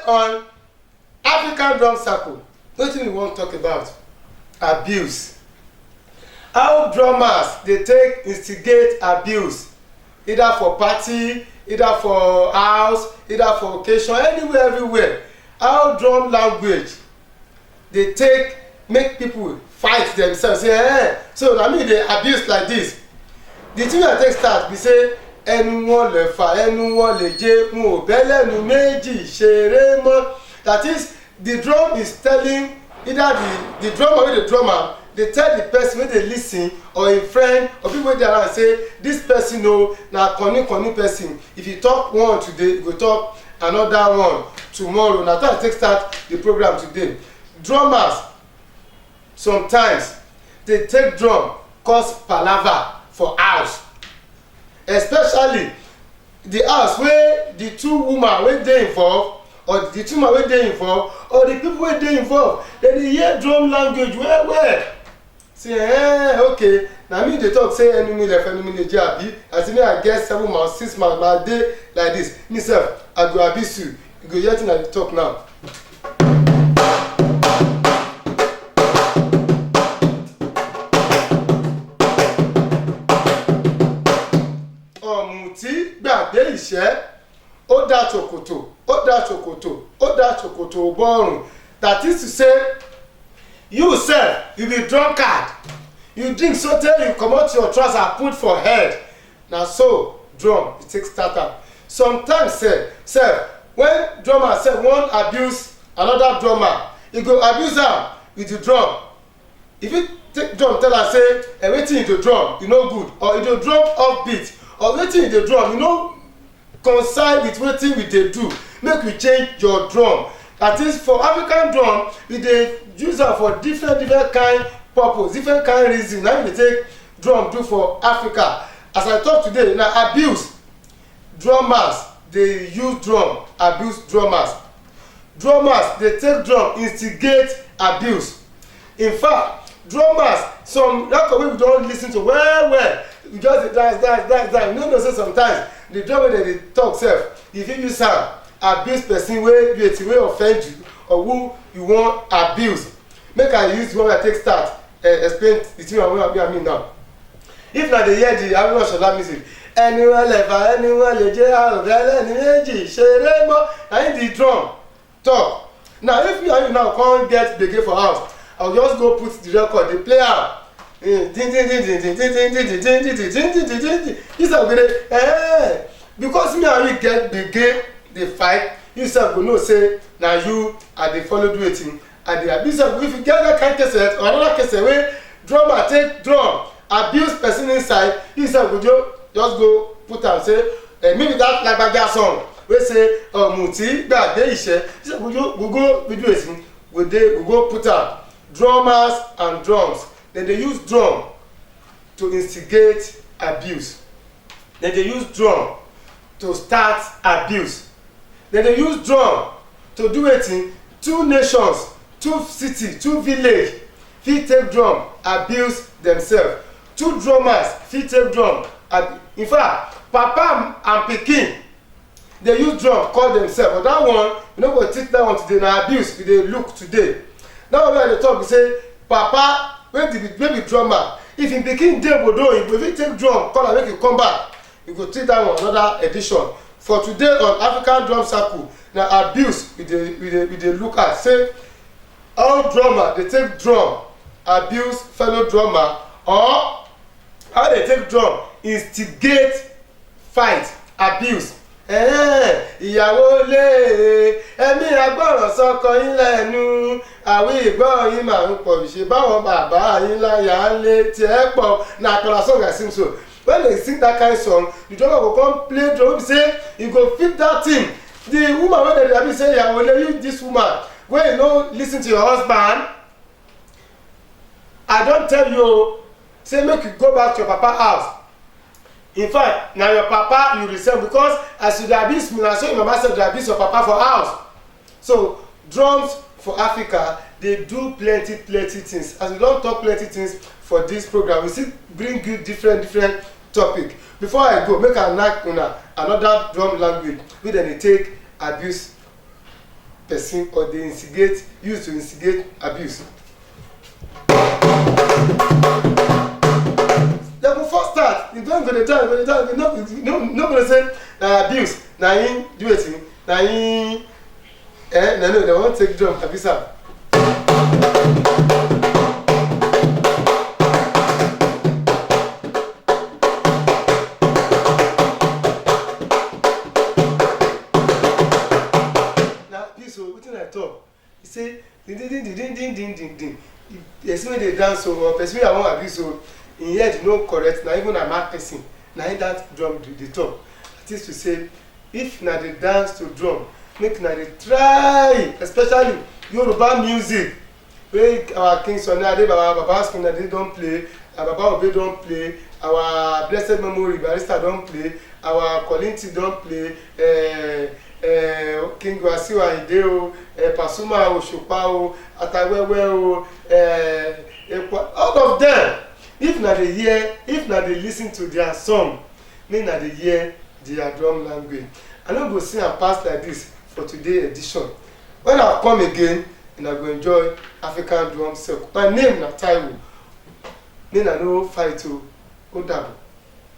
on African Drum Circle, wetin we wan talk about? Abuse. How drummers dey take instigate abuse, either for party, either for house, either for occasion, anywhere, everywhere. How drum language dey take make people fight themselves, say so na me dey abuse like this. The thing I take start be say ẹnu wọn lè fà, ẹnu wọn lè jẹ, wọn ò bẹ́ lẹ́nu méjì ṣeré mọ́. That is, the drum is telling either the drummer wey the drummer dey tell the person wey dey lis ten or a friend or people wey dey around say this person o na koni person. If you talk one today, you go talk another one tomorrow. Na so I take start the program today. Drummers sometimes dey take drum cause palava for house, especially the house wey the two woman wey dey involved or the two man wey dey involved or the people wey dey involved, dem dey hear drum language well well. Say okay, na me dey talk say ẹnu mi left, ẹnu mi lè jẹ abi. As me I get 7 months, 6 months, my day like this. Me sef, I go abuse you. You go hear thing I dey talk now. Ọ̀mùtí gbàgbé ìṣẹ́, ó dá ṣòkòtò, ó dá ṣòkòtò, ó dá ṣòkòtò bọ́ọ̀rùn. That is to say, you sef, you be drunkard. You drink so tey you comot your trouser put for head. Na so drum e take start am. Sometimes sef when drummer sef wan abuse another drummer, e go abuse am with the drum. If you take drum tell am say wetin you dey drum e no good, or you dey drum off beat, or wetin you dey drum you no coincide with wetin we dey do, make we change your drum. That is, for African drum, we dey use am for different kind purpose, different kind reason. Na we dey take drum do for Africa. As I talk today, na abuse. Drummers dey use drum abuse drummers. Drummers dey take drum instigate abuse. In fact, drummers, some record wey we don lis ten to well well, we just dey dance. You no know say sometimes the drum wey dem dey talk sef, you fit use am abuse person wey do a thing wey offend you or who you wan abuse. Make I use the one wey I take start explain the thing wey I mean now. If na dey hear the Haruna Shola music, ẹni wọn lè fà, ẹni wọn lè jẹ, àròbẹ lẹ́ni méjì ṣeré mọ́, na him the drum talk. Now if you and you now come get gbege for house, I will just go put the record, dey play am. This one go dey because me and you get gbege dey fight, you sef go know say na you I dey follow do wetin I dey abuse. If you get that kind cassette or another cassette wey drummer take drum abuse person inside, you sef go just go put am say maybe that lagbaja song wey say ọ̀mùtí gbàgbé ìṣẹ́, you sef go go video wetin go go put am. Drummers and drums, dem dey use drum to instigate abuse. Dem dey use drum to start abuse. Dem dey use drum to do wetin? 2 nations, 2 cities, 2 village fit take drum abuse themselves. 2 drummers fit take drum in fact, papa and pikin dey use drum call themselves. But that one, you no go teach that one today, na abuse we dey look today. That one wey I dey talk be say papa wey be drummer, if him pikin dey obodo oyinbo, if he take drum call am make he come back, you go treat that one another edition. For today on African Drum Circle, na abuse we dey look at. Say how drummer dey take drum abuse fellow drummer, or how dey take drum instigate fight abuse. Ìyàwó lé ẹ̀mí agbọ́ràn sọ́kọ yín lẹ́nu, àwí ìgbọ́ yín máa ń pọ̀, ṣe báwọn bàbá yín láyà ń lé tiẹ̀ pọ̀. Na Akpala song I sing so. When they sing that kind of song, the drummer go come play drum, say you go fit that thing. The woman wey dey abuse say ìyàwó lé, you this woman wey you no lis ten to your husband, I don tell you say make you go back to your papa house. In fact, na your papa you resemble, because as you dey abuse me, na so your mama sef dey abuse your papa for house. So drums for Africa dey do plenty things. As we don talk plenty things for this program, we still bring you different topic. Before I go, make I knack una another drum language wey dem dey take abuse person or they instigate, use to instigate abuse. They go first start. You don't go to time, no go say abuse. Na him do wetin? Na him no, they won't take drum abuse am. Wetin I talk? He say ding. Person wey dey dance or person wey I wan abuse o, im head no correct. Na even a mad person. Na him that drum dey talk. That is to say, if na dey dance to drum, make na dey try, especially Yoruba music wey our King Sunny Ade Baba King Ade don play, our Baba Obe don play, our blessed memory Barrister don play, our Kollington don play, King Wasiu Ayinde o, Pasuma Osupa o, Atawewe o, all of them. If na dey hear, if na dey listen to their song, make na dey hear their drum language. I no go see am pass like this for today edition. When I come again, and I go enjoy African drum circle. My name na Taiwo. Make na no fight o. O dabo.